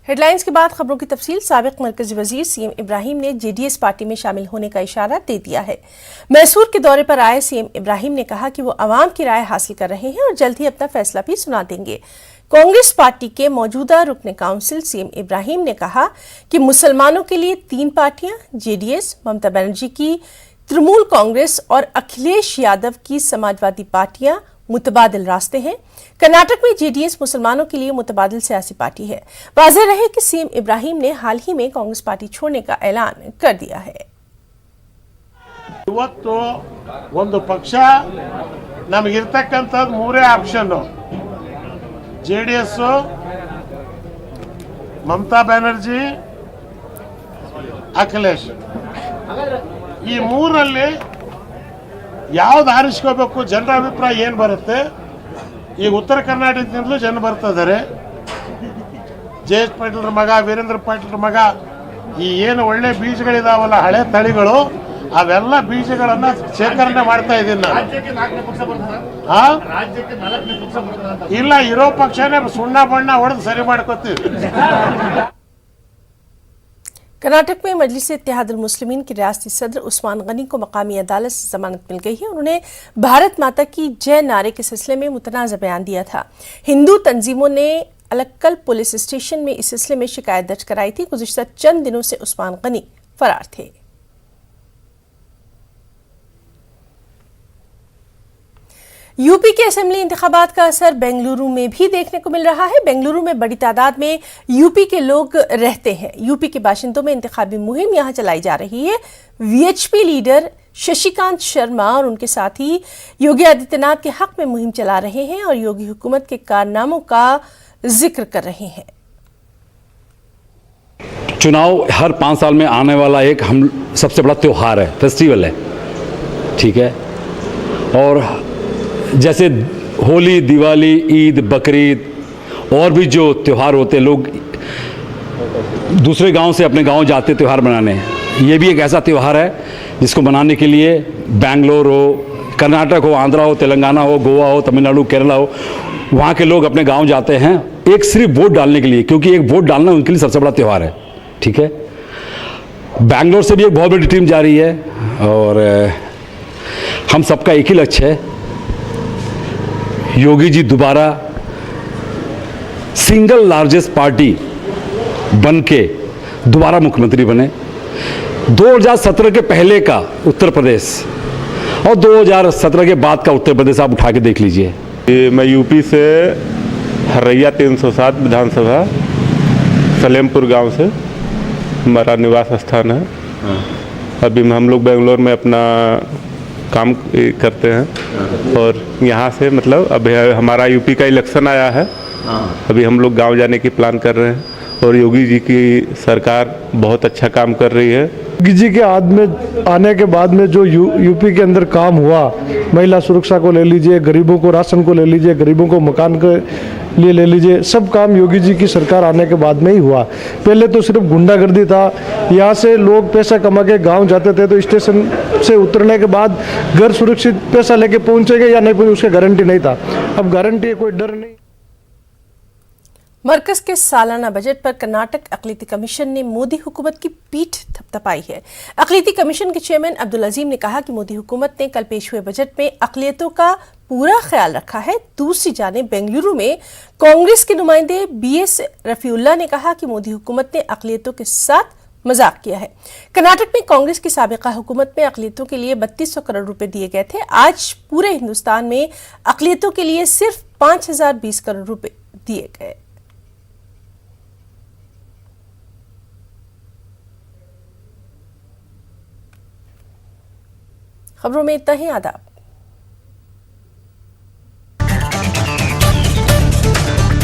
Headlines के बाद खबरों की तफसील। साबिक मरकजी वजीर सीएम इब्राहिम ने जेडीएस पार्टी में शामिल होने का इशारा दे दिया है। मैसूर के दौरे पर आए सीएम इब्राहिम ने कहा कि वो अवाम की राय हासिल कर रहे हैं और जल्द ही अपना फैसला भी सुना देंगे। कांग्रेस पार्टी के मौजूदा रुकने काउंसिल सीएम इब्राहिम ने कहा कि मुसलमानों के लिए 3 पार्टियां, जेडीएस, ममता बनर्जी की तृणमूल कांग्रेस और अखिलेश यादव की समाजवादी पार्टियां मुतबादिल रास्ते हैं। कर्नाटक में जेडीएस मुसलमानों के लिए मुतबादिल सियासी पार्टी है। वाज़ेह रहे कि सीएम इब्राहिम ने हाल ही में कांग्रेस पार्टी छोड़ने का ऐलान कर दिया है। ಇವತ್ತು ಒಂದು ಪಕ್ಷ ನಮಗಿರ್ತಕ್ಕಂಥದ್ದು 3 ಆಪ್ಷನ್, ಜೆಡಿಎಸ್, ಮಮತಾ ಬ್ಯಾನರ್ಜಿ, ಅಖಿಲೇಶ್. ಈ 3ರಲ್ಲಿ ಯಾವ್ದು ಆರಿಸ್ಕೋಬೇಕು, ಜನರ ಅಭಿಪ್ರಾಯ ಏನು ಬರುತ್ತೆ. ಈಗ ಉತ್ತರ ಕರ್ನಾಟಕದಿಂದಲೂ ಜನ ಬರ್ತಿದ್ದಾರೆ. ಜಯೇಶ್ ಪಾಟೀಲ್ರ ಮಗ, ವೀರೇಂದ್ರ ಪಾಟೀಲ್ರ ಮಗ, ಈ ಏನು ಒಳ್ಳೆ ಬೀಜಗಳಿದಾವಲ್ಲ, ಹಳೆ ತಳಿಗಳು, ಅವೆಲ್ಲ ಬೀಜಗಳನ್ನ ಶೇಖರಣೆ ಮಾಡ್ತಾ ಇದ್ದೀನಿ ನಾನು. ಇಲ್ಲ, ಇರೋ ಪಕ್ಷನೇ ಸುಣ್ಣ ಬಣ್ಣ ಹೊಡೆದು ಸರಿ ಮಾಡ್ಕೋತೀವಿ. कर्नाटक में मजलिस इत्तेहादुल मुस्लिमीन के रियासती सदर उस्मान गनी को मकामी अदालत से जमानत मिल गई है। उन्होंने भारत माता की जय नारे के सिलसिले में मुतनाज़ बयान दिया था। हिंदू तंजीमों ने अलक्कल पुलिस स्टेशन में इस सिलसिले में शिकायत दर्ज कराई थी। गुज़िश्ता चंद दिनों से उस्मान गनी फरार थे। यूपी के असेंबली इंतखाबात का असर बेंगलुरु में भी देखने को मिल रहा है। बेंगलुरु में बड़ी तादाद में यूपी के लोग रहते हैं। यूपी के बाशिंदों में इंतखाबी मुहिम यहां चलाई जा रही है। वीएचपी लीडर शशिकांत शर्मा और उनके साथी योगी आदित्यनाथ के हक में मुहिम चला रहे हैं और योगी हुकूमत के कारनामों का जिक्र कर रहे हैं। चुनाव हर 5 साल में आने वाला एक हम सबसे बड़ा त्यौहार है, फेस्टिवल है, ठीक है। और जैसे होली, दिवाली, ईद, बकरीद और भी जो त्यौहार होते हैं, लोग दूसरे गांव से अपने गांव जाते त्यौहार मनाने। ये भी एक ऐसा त्यौहार है जिसको मनाने के लिए बेंगलोर हो, कर्नाटक हो, आंध्रा हो, तेलंगाना हो, गोवा हो, तमिलनाडु, केरला हो, वहाँ के लोग अपने गांव जाते हैं एक सिर्फ वोट डालने के लिए, क्योंकि एक वोट डालना उनके लिए सबसे बड़ा त्यौहार है, ठीक है। बेंगलोर से भी एक बहुत बड़ी टीम जा रही है और हम सबका एक ही लक्ष्य है, योगी जी दोबारा सिंगल लार्जेस्ट पार्टी बन के दोबारा मुख्यमंत्री बने। 2017 के पहले का उत्तर प्रदेश और 2017 के बाद का उत्तर प्रदेश आप उठा के देख लीजिए। मैं यूपी से हरैया 307 विधानसभा सलेमपुर गांव से हमारा निवास स्थान है। अभी हम लोग बेंगलोर में अपना काम करते हैं और यहाँ से मतलब अब हमारा यूपी का इलेक्शन आया है। अभी हम लोग गांव जाने की प्लान कर रहे हैं और योगी जी की सरकार बहुत अच्छा काम कर रही है। योगी जी के आने के बाद में जो यूपी के अंदर काम हुआ, महिला सुरक्षा को ले लीजिए, गरीबों को राशन को ले लीजिए, गरीबों को मकान के लिए ले लीजिए, सब काम योगी जी की सरकार आने के बाद में ही हुआ। पहले तो सिर्फ गुंडागर्दी था, यहाँ से लोग पैसा कमा के गांव जाते थे तो स्टेशन से उतरने के बाद घर सुरक्षित पैसा लेके पहुंचेंगे या नहीं पहुंचे उसका गारंटी नहीं था। अब गारंटी है, कोई डर नहीं। मरकज के सालाना बजट पर कर्नाटक अक़लियती कमीशन ने मोदी हुकूमत की पीठ थपथपाई है। अक़लियती कमीशन के चेयरमैन अब्दुल अजीम ने कहा कि मोदी हुकूमत ने कल पेश हुए बजट में अक़लियतों का पूरा ख्याल रखा है। दूसरी जानिब बेंगलुरु में कांग्रेस के नुमाइंदे BS रफीउल्लाह ने कहा कि मोदी हुकूमत ने अक़लियतों के साथ मजाक किया है। कर्नाटक में कांग्रेस की साबिका हुकूमत में अक़लियतों के लिए 3200 करोड़ रुपए दिए गए थे। आज पूरे हिंदुस्तान में अक़लियतों के लिए सिर्फ 5020 करोड़ रुपए दिए गए। खबरों में इतना ही। आदाब।